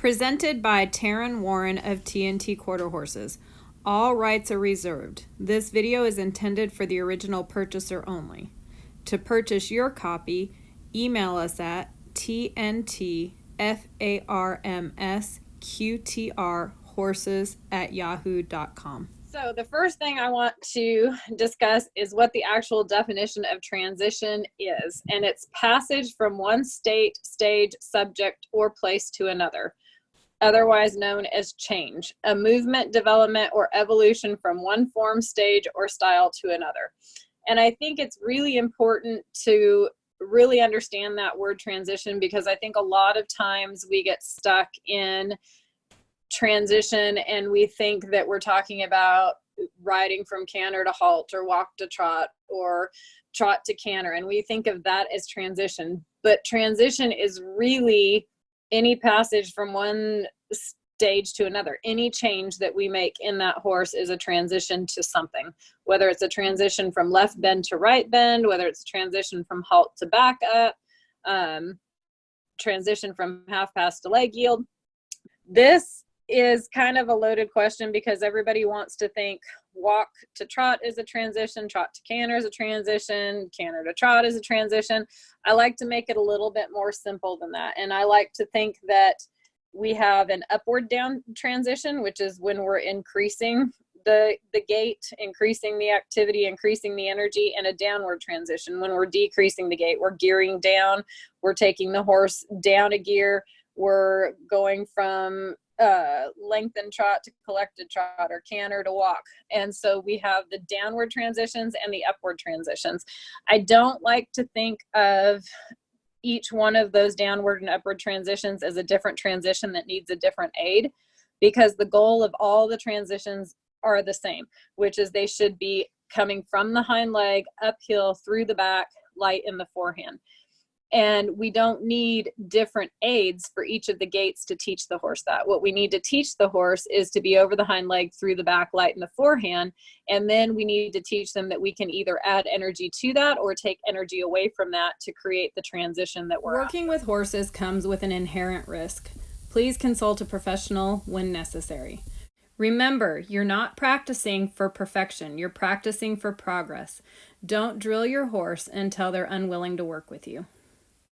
Presented by Taryn Warren of TNT Quarter Horses. All rights are reserved. This video is intended for the original purchaser only. To purchase your copy, email us at tntfarmsqtrhorses@yahoo.com. So the first thing I want to discuss is what the actual definition of transition is, and it's passage from one state, stage, subject, or place to another, otherwise known as change, a movement, development, or evolution from one form, stage, or style to another. And I think it's really important to really understand that word transition, because I think a lot of times we get stuck in transition and we think that we're talking about riding from canter to halt or walk to trot or trot to canter, and we think of that as transition. But transition is really any passage from one stage to another. Any change that we make in that horse is a transition to something, whether it's a transition from left bend to right bend, whether it's a transition from halt to back up, transition from half pass to leg yield. This is kind of a loaded question because everybody wants to think walk to trot is a transition, trot to canter is a transition, canter to trot is a transition. I like to make it a little bit more simple than that. And I like to think that we have an upward down transition, which is when we're increasing the gait, increasing the activity, increasing the energy, and a downward transition when we're decreasing the gait. We're gearing down, we're taking the horse down a gear, we're going from lengthened trot to collected trot or canter to walk. And so we have the downward transitions and the upward transitions. I don't like to think of each one of those downward and upward transitions as a different transition that needs a different aid, because the goal of all the transitions are the same, which is they should be coming from the hind leg, uphill, through the back, light in the forehand. And we don't need different aids for each of the gaits to teach the horse that. What we need to teach the horse is to be over the hind leg, through the back, light in the forehand. And then we need to teach them that we can either add energy to that or take energy away from that to create the transition that we're Working with horses comes with an inherent risk. Please consult a professional when necessary. Remember, you're not practicing for perfection. You're practicing for progress. Don't drill your horse until they're unwilling to work with you.